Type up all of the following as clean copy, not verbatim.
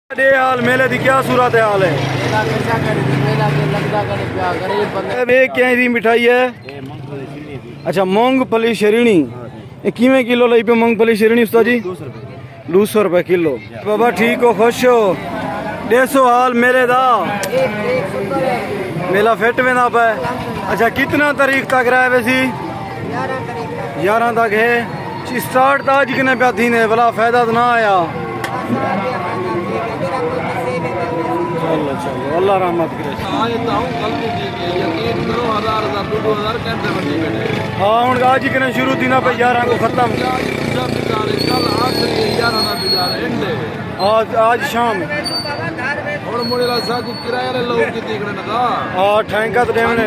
हाल मेले की क्या सूरत हाल है? ये क्या दी मिठाई है? अच्छा मूंगफली शरीनी किवें किलो लाई पे मूंगफली शरीनी उस्ताद जी? 200 रुपए किलो। बाबा ठीक हो, खुश हो? 150 हाल मेले दा मेला फिट में ना पे। अच्छा कितना तारीख तक रहा है वैसी? 11 तक है। स्टार्ट तो आज कितने पे थी ने भला फायदा तो ना आया। चलो चलो अल्लाह रहमत करे। हाँ हूँ आज ही कहने शुरू थी ना पे 11 को खत्म। आज शाम हाँ ठैंका तो देवने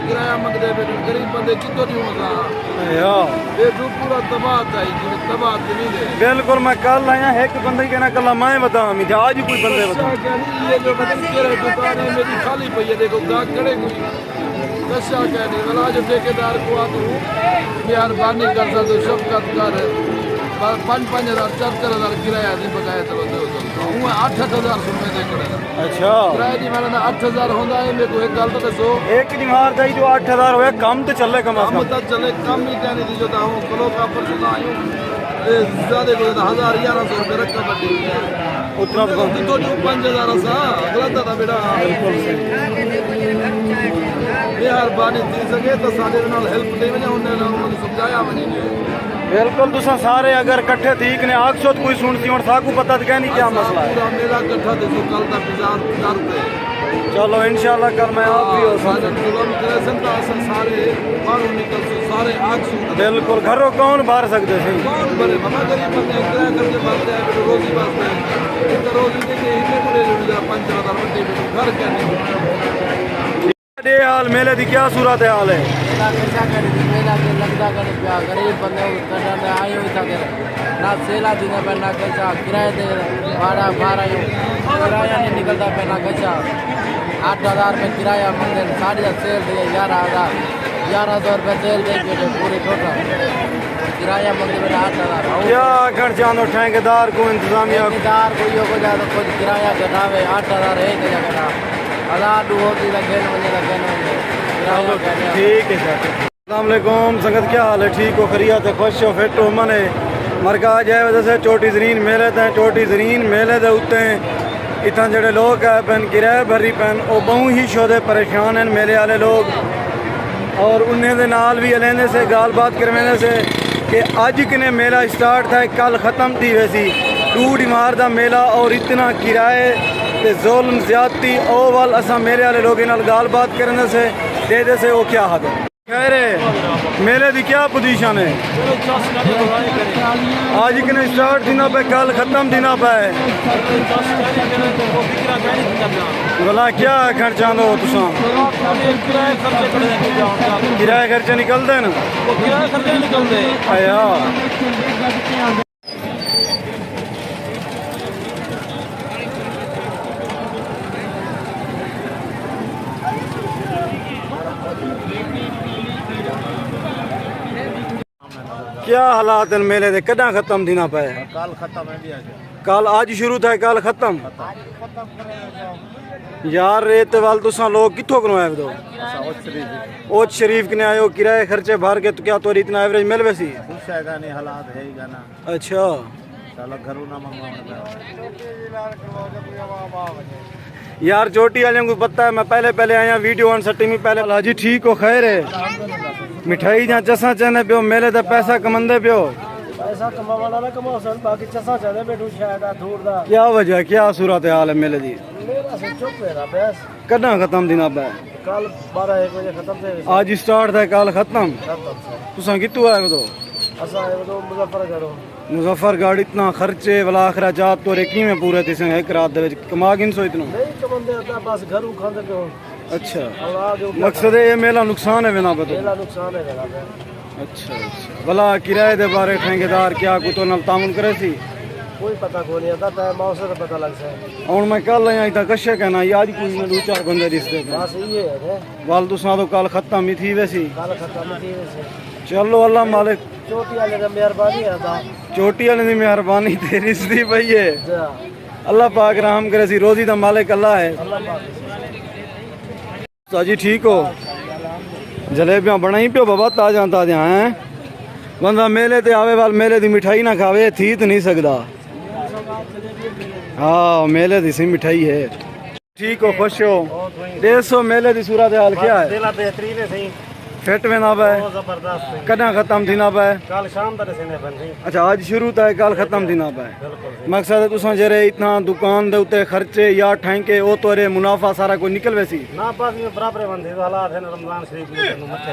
किराया मंगदे पे गरीब बंदे कितो नहीं होगा ये जो पूरा तबाह बिल्कुल। मैं कल आया एक बंदे कहना कल मैं बता आज ही कोई बंदे बता ये जो दुकान है मेरी खाली पई है देखो गाहक खड़े कोई कशा कहने वाला जो ठेकेदार को आ तू मेहरबानी कर सकते शफकत कर 5-5 हज़ार 4-4 हज़ार किराया नहीं बकाया चलो दो 8-8 हज़ार रुपए दे कर। अच्छा किराया जी मैंने 8 हज़ार होता है मेरे को एक गल तो दसो एक निहार दा जो 8 हज़ार होया कम तो चले कम कम तो चले कम ही कहने दी जो दाऊं कलो का पर जो आयो ज्यादा को 1000-1100 रुपए रखा बड़ी उतना तो जो 5000 सा गलत था बेटा मेहरबानी थी सके तो साडे नाल हेल्प दे वने उन्हें समझाया वने बिल्कुल। तुसा सारे अगर इकट्ठे ठीक ने आखसो कोई सुनती और साकू पता तो कहनी क्या मसला है। पूरा मेला इकट्ठा देखो कल का इंतजार करते चलो इंशाल्लाह कल मैं आप भी हो सारे जुल्म करे संता सारे मारू निकल से सारे आखसो बिल्कुल। घरों कौन बाहर सकते थे? कौन बड़े बाबा गरीब बंदे किराया करके भरते हैं तो रोजी बस है एक रोजी देके इतने बड़े जो 5000 रुपए घर क्या हाल मेले की क्या सूरत हाल है? गरीब बंदे आए हुए था ना सेला दिन पे ना कचा किराए दे भाड़ा किराया नहीं निकलता पे ना कचा 8,000 में किराया मंदिर 7,500 सेल दे 11,000 1100 रुपये सेल दे के पूरी टोटल किराया मंदिर में 8,000 क्या घर जानो ठेकेदार को इंतजामिया को ज्यादा कुछ किराया घटावे 8,000 एक जगह 1,000 होती लगे ठीक है सर। अस्सलामुअलैकुम संगत क्या हाल है? ठीक हो, खैरियत है, खुश हो, फिट हो? मने मरकाज है वजह से चोटी जरीन मेले थे चोटी जरीन मेले दे उत्ते इतना जड़े लोग है पैन किराए भरी पैन वो बहु ही शोदे परेशान हैं मेले वाले लोग और उन्हें दे नाल भी अलेंदे से गाल बात करवाने से कि अज किने मेला स्टार्ट था कल ख़त्म थी वैसी 2 डिमार का मेला और इतना किराए ते जुल्म ज्यादती ओ वाल असा मेले वाले लोग नाल गाल बात करने से दे से वो क्या हद है? खैर मेले की क्या पोजीशन है? आज किने स्टार्ट थी ना पे कल खत्म थी ना पे भला क्या खर्चा दो तुसा किराए खर्चे निकलते न आया क्या हालात हैं मेले दे कदा खत्म थी ना पे? कल खत्म है भी कल आज शुरू था कल खत्म यार रेत वाल तुसा लोग कितों करो आए दो ओच शरीफ कने आयो किराए खर्चे भर के तो क्या तो इतना एवरेज मिल वैसी नहीं हालात है ही गाना अच्छा चलो घरों ना मंगवाना यार चोटी वाले को पता है मैं पहले आया वीडियो ऑन सट्टी में पहले हाजी ठीक हो खैर है मिठाई जहाँ चसा चने पियो मेले दा पैसा कमंदे पियो पैसा कमावाना ना कमाओ सन बाकी चसा चने बैठू शायद दूर दा क्या वजह क्या सूरत हाल है मेले दी? मेरा से चुप है ना बस कदा खत्म दिन अब कल 12-1 बजे खत्म थे आज स्टार्ट था कल खत्म तुसा कितु आए तो असा है तो मुजफ्फरगढ़ मुजफ्फरगढ़ इतना खर्चे वाला अखराजात तो रेकी में पूरे थे एक रात दे कमा गिन सो इतना नहीं कमंदे आता बस घर खांदे पे अच्छा मकसद है ये मेला नुकसान है बिना बता मेला नुकसान है मेरा अच्छा अच्छा भला किराए दे बारे ठेकेदार क्या को तो नल तामुन करे सी कोई पता को नहीं आता है मौसम का पता लग जाए और मैं कल आया इतना कशे कहना आज कोई में 2-4 बंदे रिश्ते बस ये है वाल तुसा तो कल खत्म ही थी वैसी कल खत्म थी वैसे चलो अल्लाह मालिक चोटी वाले की मेहरबानी है चोटी वाले की मेहरबानी तेरी सी पई है अल्लाह पाक रहम करे सी रोजी दा मालिक अल्लाह है। तो जी ठीक हो जलेबियां बनाई पियो बाबा ताजा ताजा हैं बंदा मेले ते आवे वाल मेले दी मिठाई ना खावे थी तो नहीं सकदा। हाँ मेले दी सी मिठाई है। ठीक हो खुश हो 150 मेले दी सूरत हाल क्या है? बेहतरीन है सही फिट में ना पाए जबरदस्त कदा खत्म थी ना पाए। कल शाम तक से बन रही अच्छा आज शुरू था कल खत्म थी ना पाए। मकसद है तुसा जरे इतना दुकान दे उते खर्चे या ठेंके ओ तोरे मुनाफा सारा कोई निकल वैसी ना पास में बराबर बन थी हालात है रमजान शरीफ में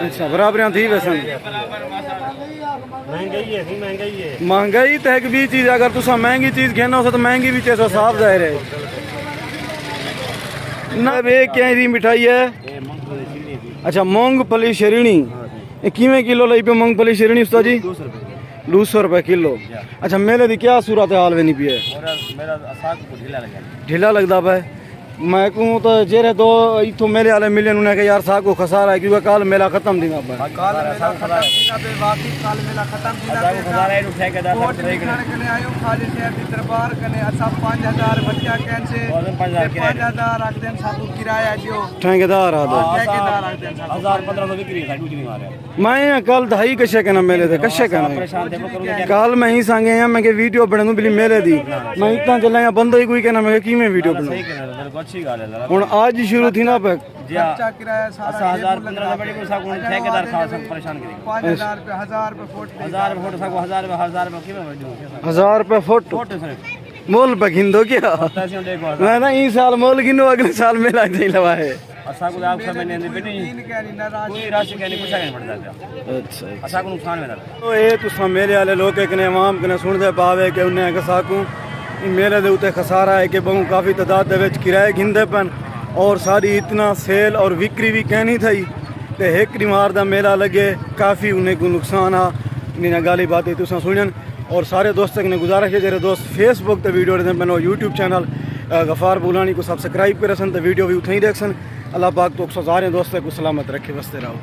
अच्छा बराबरियां थी वैसन महंगाई है महंगाई है महंगाई तो एक भी चीज अगर तुसा महंगी चीज घेना हो तो महंगी भी चीज साफ जाहिर है ना। ये क्या दी मिठाई है? अच्छा मूंगफली शरीणी ये किवें किलो लाई पे मूंगफली शरीणी उस्ताद जी? 200 रुपए किलो। अच्छा मेले दी क्या सूरत हाल बनी पी है? ढीला लगता पे मैं कहूँ तो जेरे दो इथों मेले वाले मिले उन्हें के यार साग को खसारा है क्योंकि कल मेला खत्म थी ना पे ठेकेदार मैं कल ढाई कशे कहना मेले थे कशे कहना कल मैं ही सांगे हैं मैं के वीडियो बनू बिली मेले दी मैं इतना चला बंदा ही कोई कहना मैं कि मैं वीडियो बनू हूँ आज ही शुरू थी ना पे 1000 रुपए फुट मोल पे गिन दो क्या? मैं ना इस साल मोल गिनो अगले साल मेला नहीं लवा है। अच्छा तो ये तुसा मेले वाले लोग कने आवाम कने सुनते पावे कि उन्हें कसाकू मेले दे उते खसारा है कि बहु काफ़ी तादाद दे विच किराए गिनते पन और सारी इतना सेल और विक्री भी कहनी थी तो एक मार दा मेला लगे काफ़ी उन्हें को नुकसान आ इन्हें गाली बातें तुसा सुनन और सारे दोस्तों ने गुजारिश है जेरे दोस्त फेसबुक ते वीडियो देखते मैंने यूट्यूब चैनल गफ़ार बुलानी को सब्सक्राइब करे सन तो वीडियो भी उठे ही देख सन। अल्लाह पाक तो सारे दोस्तों को सलामत रखे बसते रहो।